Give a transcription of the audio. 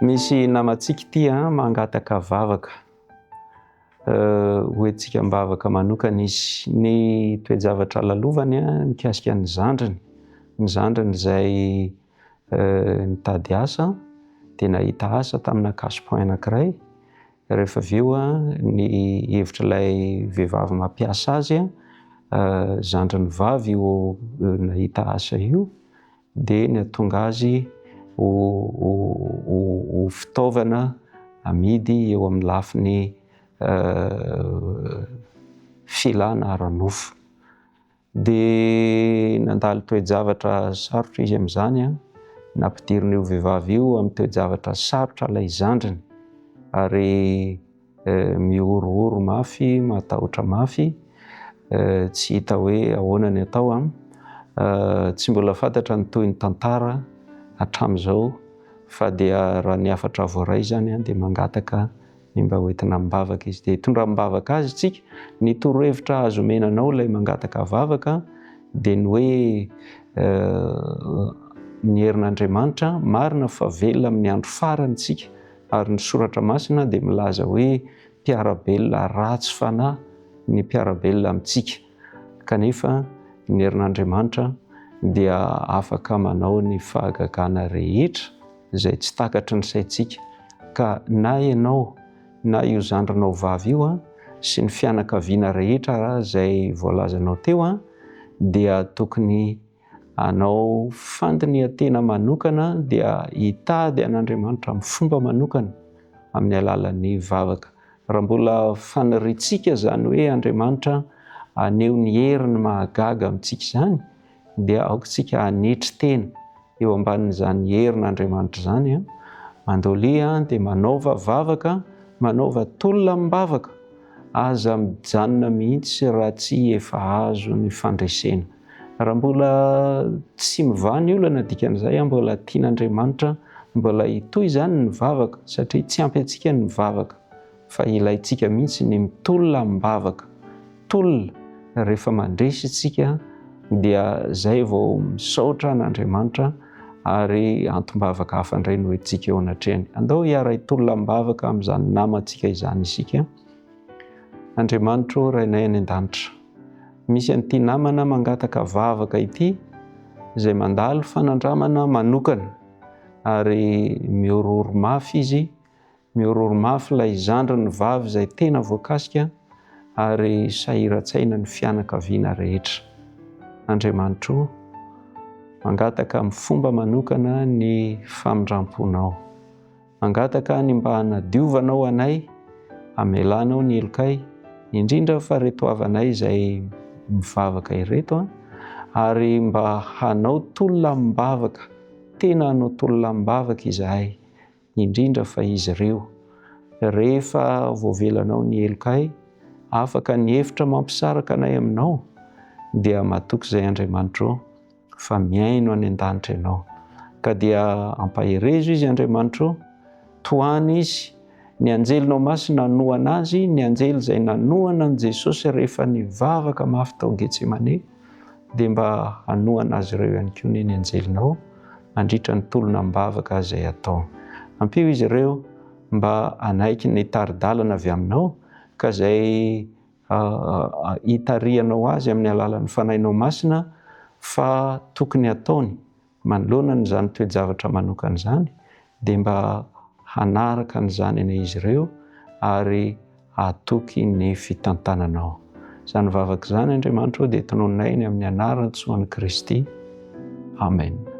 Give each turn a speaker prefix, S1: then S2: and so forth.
S1: Misy namantsika ity mangataka vavaka. Hoentsika mivavaka manokana izy. Ny toe-javatra lalovany mikasika ny zandriny. Ny zandriny izay nitady asa dia nahita asa tamina casse-point anankiray. Rehefa avy eo ny hevitr'ilay vehivavy mampiasa azy, zandriny vavy io nahita asa io dia nahatonga azy ho fitaovana amidy eo amin'ny lafiny filana ara-nofo. Dia nandalo toe-javatra sarotra izy amin'izany, nampidirin'io vehivavy io amin'ny toe-javatra sarotra ilay zandriny, ary mihorohoro mafy, matahotra mafy, tsy hita hoe ahoana ny atao. Tsy mbola fantatra ny toy ny tantara hatramin'izao, fa dia raha ny hafatra voaray zany dia mangataka ny mba hoentina mivavaka izy. Dia hitondra mivavaka azy isika, ny torohevitra azo omenanao ilay mangataka vavaka dia ny hoe ny herin'Andriamanitra marina fa velona amin'ny andro farany isika, ary ny soratra masina dia milaza hoe mpiara-belona ratsy fanahy ny mpiara-belona amintsika. Kanefa ny herin'Andriamanitra dia afaka manao ny fahagagana rehetra izay tsy takatry ny saintsika. Ka na ianao na io zandrinao vavy io sy ny fianakaviana rehetra izay voalazanao teo dia tokony hanao fandinihan-tena manokana dia hitady an'Andriamanitra amin'ny fomba manokana amin'ny alalan'ny vavaka. Raha mbola faniritsika zany hoe Andriamanitra aneho ny heriny mahagaga amintsika izany, dia aokontsika hanetry tena eo ambanin'izany herin'Andriamanitra izany, mandolia dia manaova vavaka, manaova tolona mivavaka, aza mijanona mihitsy raha tsy efa azo ny fandresena. Raha mbola tsy mivany olana dikan'izay, mbola tian'Andriamanitra mbola hitohy zany ny vavaka, satria tsy ampy antsika ny vavaka fa ilaintsika mihitsy ny mitolona mivavaka. Tolona rehefa mandresy isika dia zay vao misaotra an'Andriamanitra ary antom-bavaka hafa indray no hoentsika eo anatrehany. Andao hiara hitolona mivavaka amin'izany namantsika izany isika. Andriamanitra Rainay any an-danitra, misy an'ity namana mangataka vavaka ity izay mandalo fanandramana manokana, ary mihorohoro mafy izy, mihorohoro mafy ilay zandriny vavy izay tena voakasika, ary sahiran-tsaina ny fianakaviana rehetra. Andriamanitra, mangataka amin'ny fomba manokana ny famindramponao. Mangataka ny mba hanadiovanao anay, hamelanao ny elokay, indrindra fa reto havanay izay mivavaka ireto, ary mba hanao tolona mivavaka, tena hanao tolona mivavaka izahay, indrindra fa izy ireo. Rehefa voavelanao ny elokay, afaka ny hevitra mampisaraka anay aminao, dia mahatoky izay Andriamanitra fa miaino any an-danitra ianao. Ka dia ampaherezo izy Andriamanitra, toany izy, ny anjelinao masina nanohana azy, ny anjely izay nanohana an Jesosy rehefa nivavaka mafy tao Getsemane, dia mba hanohana azy ireo ihany koa ny anjelinao, mandritra ny tolona mivavaka izay atao. Ampio izy ireo mba hanaiky ny tari-dalana avy aminao, ka izay hitarihanao azy amin'ny alalan'ny fanahinao masina fa tokony ataony manoloana n'izany toe-javatra manokana izany, dia mba hanaraka ny zanany izy ireo ary hatoky ny fitantananao. Izany vavaka izany Andriamanitra dia tonononay ny amin'ny anaran'i Jesoa Kristy. Amen.